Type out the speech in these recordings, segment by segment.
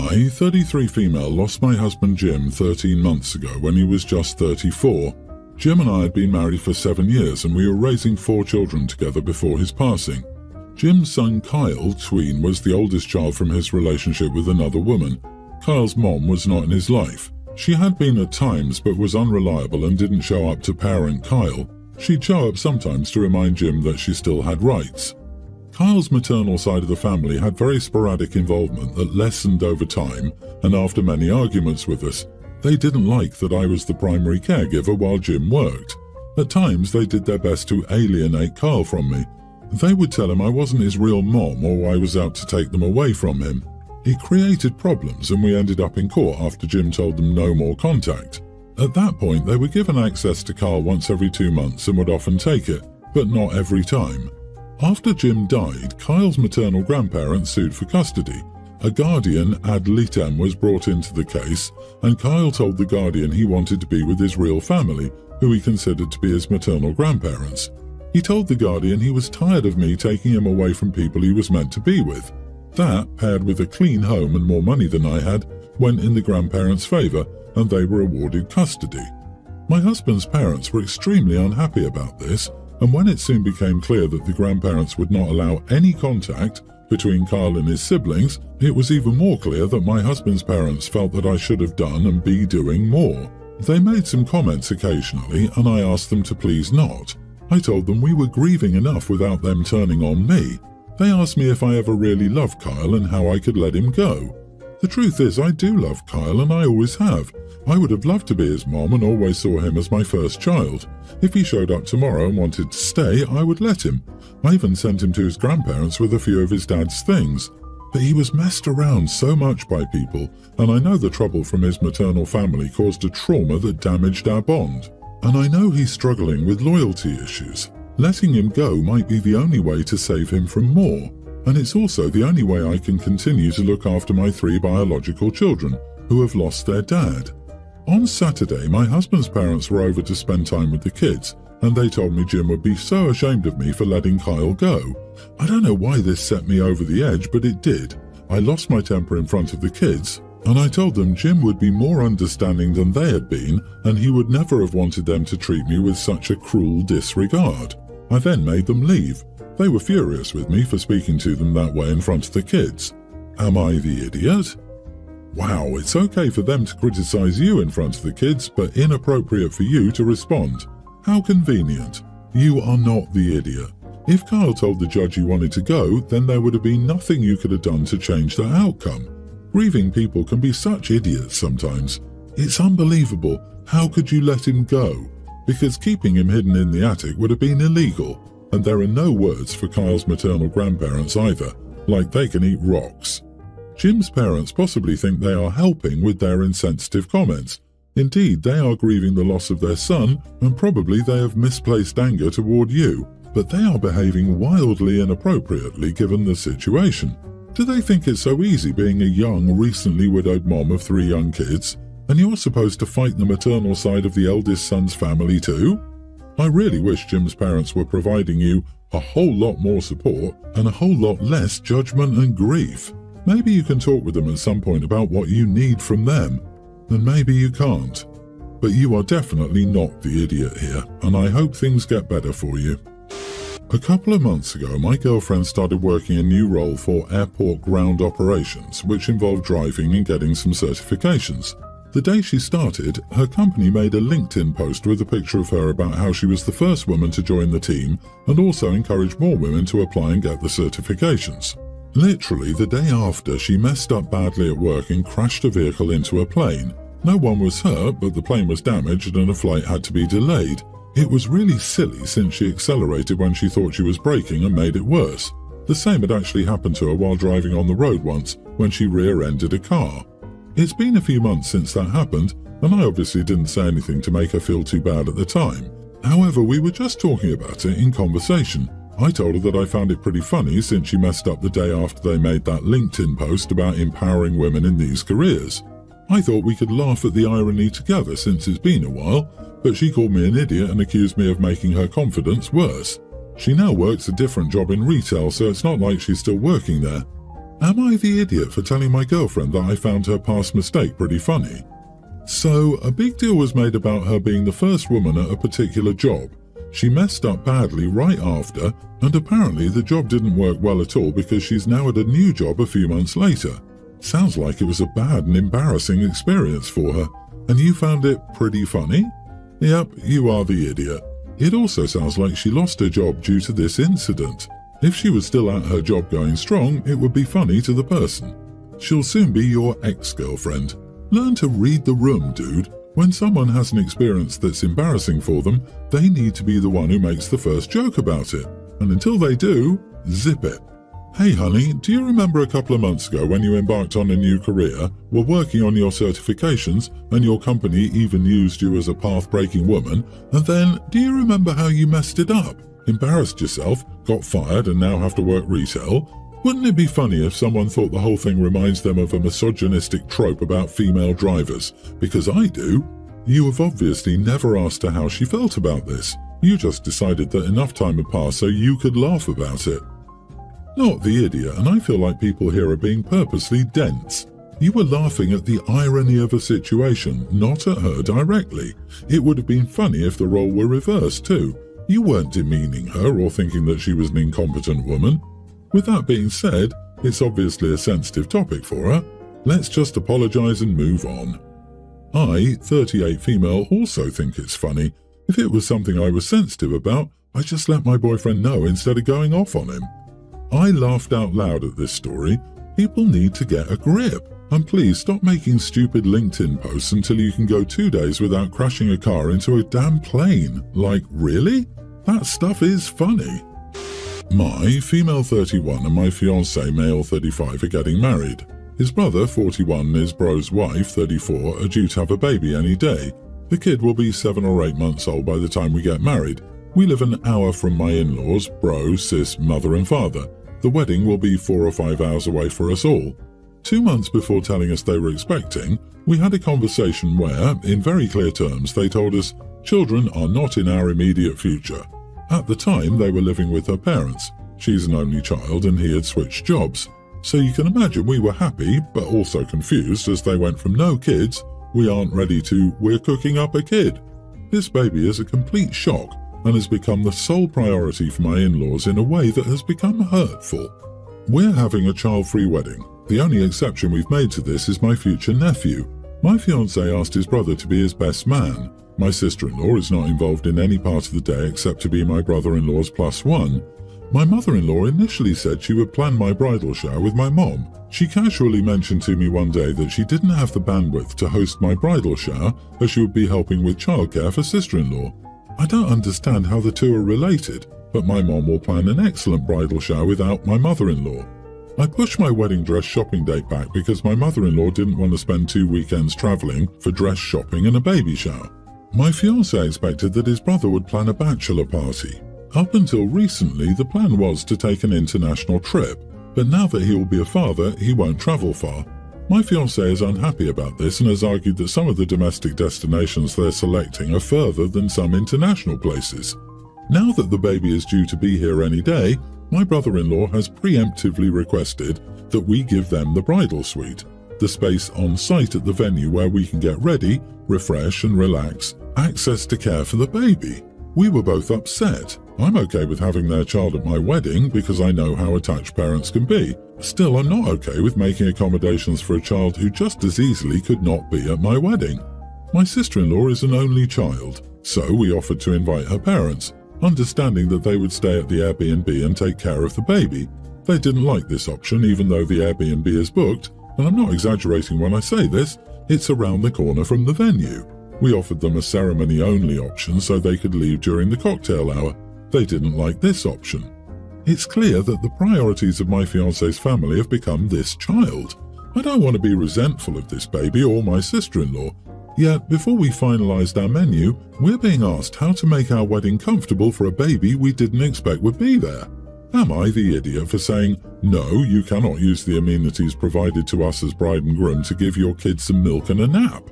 I, 33 female, lost my husband Jim 13 months ago when he was just 34. Jim and I had been married for 7 years and we were raising 4 children together before his passing. Jim's son Kyle, tween, was the oldest child from his relationship with another woman. Kyle's mom was not in his life. She had been at times but was unreliable and didn't show up to parent Kyle. She'd show up sometimes to remind Jim that she still had rights. Kyle's maternal side of the family had very sporadic involvement that lessened over time, and after many arguments with us, they didn't like that I was the primary caregiver while Jim worked. At times they did their best to alienate Kyle from me. They would tell him I wasn't his real mom or I was out to take them away from him. It created problems and we ended up in court after Jim told them no more contact. At that point they were given access to Kyle once every 2 months and would often take it, but not every time. After Jim died, Kyle's maternal grandparents sued for custody. A guardian ad litem was brought into the case, and Kyle told the guardian he wanted to be with his real family, who he considered to be his maternal grandparents. He told the guardian he was tired of me taking him away from people he was meant to be with. That, paired with a clean home and more money than I had, went in the grandparents' favour, and they were awarded custody. My husband's parents were extremely unhappy about this, and when it soon became clear that the grandparents would not allow any contact between Kyle and his siblings, it was even more clear that my husband's parents felt that I should have done and be doing more. They made some comments occasionally, and I asked them to please not. I told them we were grieving enough without them turning on me. They asked me if I ever really loved Kyle and how I could let him go. The truth is I do love Kyle and I always have. I would have loved to be his mom and always saw him as my first child. If he showed up tomorrow and wanted to stay, I would let him. I even sent him to his grandparents with a few of his dad's things. But he was messed around so much by people, and I know the trouble from his maternal family caused a trauma that damaged our bond. And I know he's struggling with loyalty issues. Letting him go might be the only way to save him from more. And it's also the only way I can continue to look after my 3 biological children, who have lost their dad. On Saturday, my husband's parents were over to spend time with the kids, and they told me Jim would be so ashamed of me for letting Kyle go. I don't know why this set me over the edge, but it did. I lost my temper in front of the kids, and I told them Jim would be more understanding than they had been, and he would never have wanted them to treat me with such a cruel disregard. I then made them leave. They were furious with me for speaking to them that way in front of the kids. Am I the idiot? Wow, it's okay for them to criticize you in front of the kids, but inappropriate for you to respond. How convenient. You are not the idiot. If Kyle told the judge he wanted to go, then there would have been nothing you could have done to change the outcome. Grieving people can be such idiots sometimes. It's unbelievable. How could you let him go? Because keeping him hidden in the attic would have been illegal, and there are no words for Kyle's maternal grandparents either, like they can eat rocks. Jim's parents possibly think they are helping with their insensitive comments. Indeed, they are grieving the loss of their son, and probably they have misplaced anger toward you, but they are behaving wildly inappropriately given the situation. Do they think it's so easy being a young, recently widowed mom of 3 young kids, and you're supposed to fight the maternal side of the eldest son's family too? I really wish Jim's parents were providing you a whole lot more support and a whole lot less judgment and grief. Maybe you can talk with them at some point about what you need from them, and maybe you can't. But you are definitely not the idiot here, and I hope things get better for you. A couple of months ago, my girlfriend started working a new role for airport ground operations, which involved driving and getting some certifications. The day she started, her company made a LinkedIn post with a picture of her about how she was the first woman to join the team and also encouraged more women to apply and get the certifications. Literally the day after, she messed up badly at work and crashed a vehicle into a plane. No one was hurt, but the plane was damaged and a flight had to be delayed. It was really silly since she accelerated when she thought she was braking and made it worse. The same had actually happened to her while driving on the road once when she rear-ended a car. It's been a few months since that happened, and I obviously didn't say anything to make her feel too bad at the time. However, we were just talking about it in conversation. I told her that I found it pretty funny since she messed up the day after they made that LinkedIn post about empowering women in these careers. I thought we could laugh at the irony together since it's been a while, but she called me an idiot and accused me of making her confidence worse. She now works a different job in retail, so it's not like she's still working there. Am I the idiot for telling my girlfriend that I found her past mistake pretty funny? So, a big deal was made about her being the first woman at a particular job. She messed up badly right after, and apparently the job didn't work well at all because she's now at a new job a few months later. Sounds like it was a bad and embarrassing experience for her. And you found it pretty funny? Yep, you are the idiot. It also sounds like she lost her job due to this incident. If she was still at her job going strong, it would be funny to the person. She'll soon be your ex-girlfriend. Learn to read the room, dude. When someone has an experience that's embarrassing for them, they need to be the one who makes the first joke about it. And until they do, zip it. Hey honey, do you remember a couple of months ago when you embarked on a new career, were working on your certifications, and your company even used you as a path-breaking woman, and then do you remember how you messed it up? Embarrassed yourself, got fired and now have to work retail? Wouldn't it be funny if someone thought the whole thing reminds them of a misogynistic trope about female drivers? Because I do. You have obviously never asked her how she felt about this. You just decided that enough time had passed so you could laugh about it. Not the idiot, and I feel like people here are being purposely dense. You were laughing at the irony of a situation, not at her directly. It would have been funny if the role were reversed too. You weren't demeaning her or thinking that she was an incompetent woman. With that being said, it's obviously a sensitive topic for her. Let's just apologize and move on. I, 38 female, also think it's funny. If it was something I was sensitive about, I just let my boyfriend know instead of going off on him. I laughed out loud at this story. People need to get a grip. And please stop making stupid LinkedIn posts until you can go 2 days without crashing a car into a damn plane. Like, really? That stuff is funny. My, female 31, and my fiancé, male 35, are getting married. His brother, 41, and his bro's wife, 34, are due to have a baby any day. The kid will be 7 or 8 months old by the time we get married. We live an hour from my in-laws, bro, sis, mother and father. The wedding will be 4 or 5 hours away for us all. 2 months before telling us they were expecting, we had a conversation where, in very clear terms, they told us, children are not in our immediate future. At the time, they were living with her parents. She's an only child and he had switched jobs. So you can imagine we were happy, but also confused as they went from no kids, we aren't ready to, we're cooking up a kid. This baby is a complete shock and has become the sole priority for my in-laws in a way that has become hurtful. We're having a child-free wedding. The only exception we've made to this is my future nephew. My fiancé asked his brother to be his best man. My sister-in-law is not involved in any part of the day except to be my brother-in-law's +1. My mother-in-law initially said she would plan my bridal shower with my mom. She casually mentioned to me one day that she didn't have the bandwidth to host my bridal shower as she would be helping with childcare for sister-in-law. I don't understand how the two are related, but my mom will plan an excellent bridal shower without my mother-in-law. I pushed my wedding dress shopping date back because my mother-in-law didn't want to spend 2 weekends traveling for dress shopping and a baby shower. My fiancé expected that his brother would plan a bachelor party. Up until recently, the plan was to take an international trip, but now that he will be a father, he won't travel far. My fiancé is unhappy about this and has argued that some of the domestic destinations they're selecting are further than some international places. Now that the baby is due to be here any day, my brother-in-law has preemptively requested that we give them the bridal suite, the space on site at the venue where we can get ready, refresh and relax, access to care for the baby. We were both upset. I'm okay with having their child at my wedding because I know how attached parents can be. Still, I'm not okay with making accommodations for a child who just as easily could not be at my wedding. My sister-in-law is an only child, so we offered to invite her parents, understanding that they would stay at the Airbnb and take care of the baby. They didn't like this option even though the Airbnb is booked, and I'm not exaggerating when I say this, it's around the corner from the venue. We offered them a ceremony-only option so they could leave during the cocktail hour. They didn't like this option. It's clear that the priorities of my fiancé's family have become this child. I don't want to be resentful of this baby or my sister-in-law. Yet, before we finalised our menu, we're being asked how to make our wedding comfortable for a baby we didn't expect would be there. Am I the idiot for saying, no, you cannot use the amenities provided to us as bride and groom to give your kids some milk and a nap?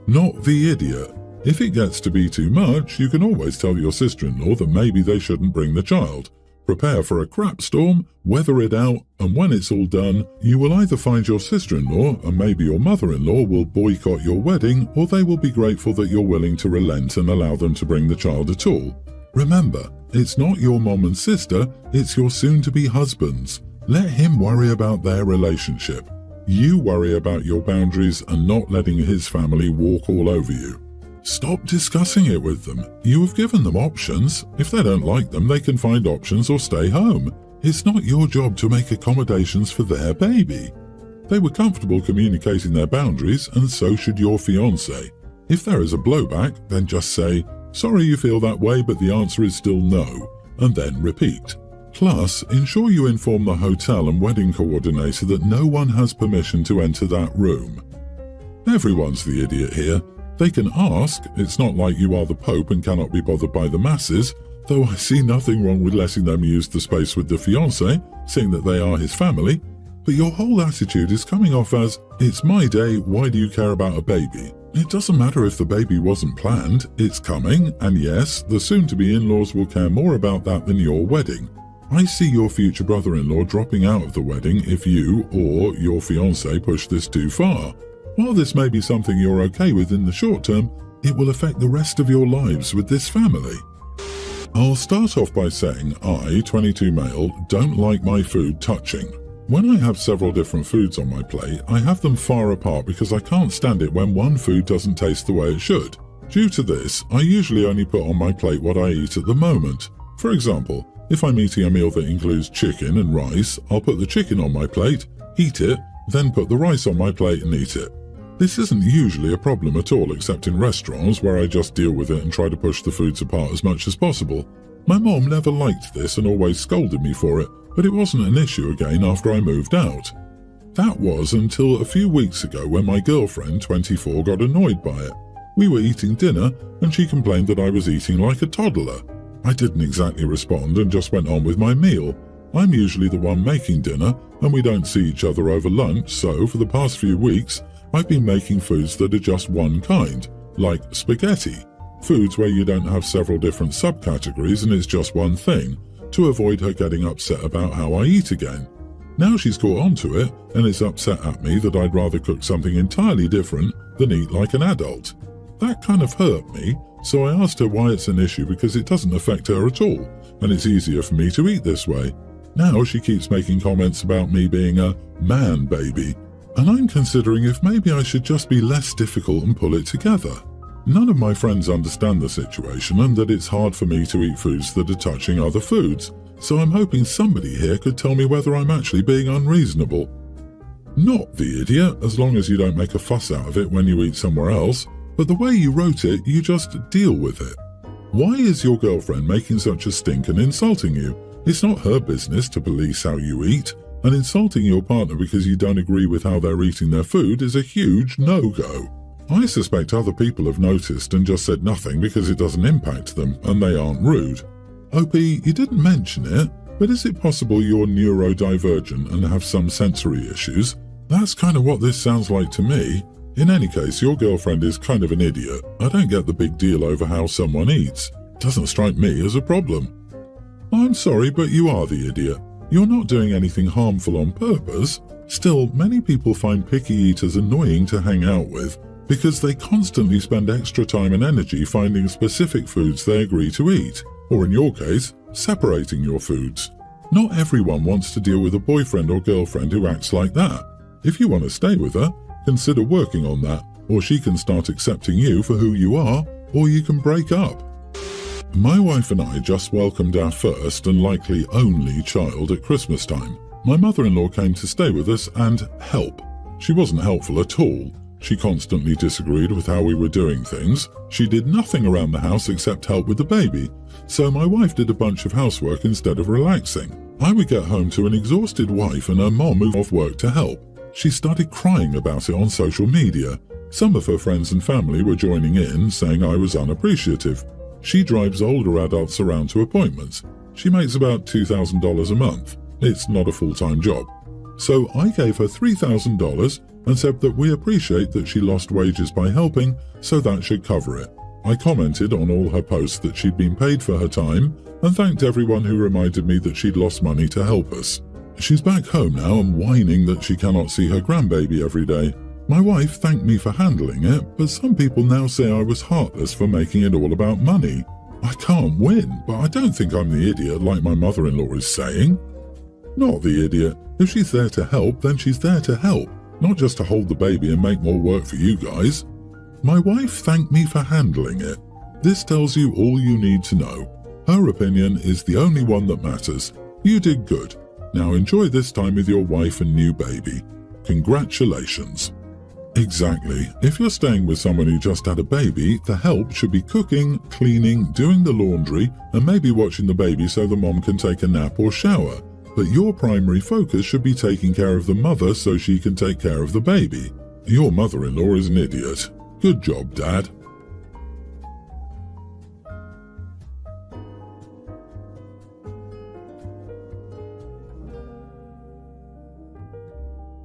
Not the idiot. If it gets to be too much, you can always tell your sister-in-law that maybe they shouldn't bring the child. Prepare for a crap storm, weather it out, and when it's all done, you will either find your sister-in-law and maybe your mother-in-law will boycott your wedding, or they will be grateful that you're willing to relent and allow them to bring the child at all. Remember, it's not your mom and sister, it's your soon-to-be husbands. Let him worry about their relationship. You worry about your boundaries and not letting his family walk all over you. Stop discussing it with them. You have given them options. If they don't like them, they can find options or stay home. It's not your job to make accommodations for their baby. They were comfortable communicating their boundaries, and so should your fiancé. If there is a blowback, then just say, "Sorry you feel that way, but the answer is still no," and then repeat. Plus, ensure you inform the hotel and wedding coordinator that no one has permission to enter that room. Everyone's the idiot here. They can ask, it's not like you are the Pope and cannot be bothered by the masses, though I see nothing wrong with letting them use the space with the fiancé, seeing that they are his family, but your whole attitude is coming off as, "It's my day, why do you care about a baby?" It doesn't matter if the baby wasn't planned, it's coming, and yes, the soon-to-be in-laws will care more about that than your wedding. I see your future brother-in-law dropping out of the wedding if you or your fiancé push this too far. While this may be something you're okay with in the short term, it will affect the rest of your lives with this family. I'll start off by saying I, 22 male, don't like my food touching. When I have several different foods on my plate, I have them far apart because I can't stand it when one food doesn't taste the way it should. Due to this, I usually only put on my plate what I eat at the moment. For example, if I'm eating a meal that includes chicken and rice, I'll put the chicken on my plate, eat it, then put the rice on my plate and eat it. This isn't usually a problem at all except in restaurants where I just deal with it and try to push the foods apart as much as possible. My mom never liked this and always scolded me for it, but it wasn't an issue again after I moved out. That was until a few weeks ago when my girlfriend, 24, got annoyed by it. We were eating dinner and she complained that I was eating like a toddler. I didn't exactly respond and just went on with my meal. I'm usually the one making dinner and we don't see each other over lunch, so for the past few weeks, I've been making foods that are just one kind, like spaghetti, foods where you don't have several different subcategories and it's just one thing, to avoid her getting upset about how I eat again. Now she's caught on to it and is upset at me that I'd rather cook something entirely different than eat like an adult. That kind of hurt me, so I asked her why it's an issue because it doesn't affect her at all, and it's easier for me to eat this way. Now she keeps making comments about me being a man baby, and I'm considering if maybe I should just be less difficult and pull it together. None of my friends understand the situation and that it's hard for me to eat foods that are touching other foods, so I'm hoping somebody here could tell me whether I'm actually being unreasonable. Not the idiot, as long as you don't make a fuss out of it when you eat somewhere else, but the way you wrote it, you just deal with it. Why is your girlfriend making such a stink and insulting you? It's not her business to police how you eat, and insulting your partner because you don't agree with how they're eating their food is a huge no-go. I suspect other people have noticed and just said nothing because it doesn't impact them and they aren't rude. OP, you didn't mention it, but is it possible you're neurodivergent and have some sensory issues? That's kind of what this sounds like to me. In any case, your girlfriend is kind of an idiot. I don't get the big deal over how someone eats. Doesn't strike me as a problem. I'm sorry, but you are the idiot. You're not doing anything harmful on purpose. Still, many people find picky eaters annoying to hang out with because they constantly spend extra time and energy finding specific foods they agree to eat, or in your case, separating your foods. Not everyone wants to deal with a boyfriend or girlfriend who acts like that. If you want to stay with her, consider working on that, or she can start accepting you for who you are, or you can break up. My wife and I just welcomed our first and likely only child at Christmas time. My mother-in-law came to stay with us and help. She wasn't helpful at all. She constantly disagreed with how we were doing things. She did nothing around the house except help with the baby. So my wife did a bunch of housework instead of relaxing. I would get home to an exhausted wife and her mom moved off work to help. She started crying about it on social media. Some of her friends and family were joining in, saying I was unappreciative. She drives older adults around to appointments. She makes about $2,000 a month. It's not a full-time job. So I gave her $3,000 and said that we appreciate that she lost wages by helping, so that should cover it. I commented on all her posts that she'd been paid for her time and thanked everyone who reminded me that she'd lost money to help us. She's back home now and whining that she cannot see her grandbaby every day. My wife thanked me for handling it, but some people now say I was heartless for making it all about money. I can't win, but I don't think I'm the idiot like my mother-in-law is saying. Not the idiot. If she's there to help, then she's there to help, not just to hold the baby and make more work for you guys. My wife thanked me for handling it. This tells you all you need to know. Her opinion is the only one that matters. You did good. Now enjoy this time with your wife and new baby. Congratulations. Exactly. If you're staying with someone who just had a baby, the help should be cooking, cleaning, doing the laundry, and maybe watching the baby so the mom can take a nap or shower. But your primary focus should be taking care of the mother so she can take care of the baby. Your mother-in-law is an idiot. Good job, Dad.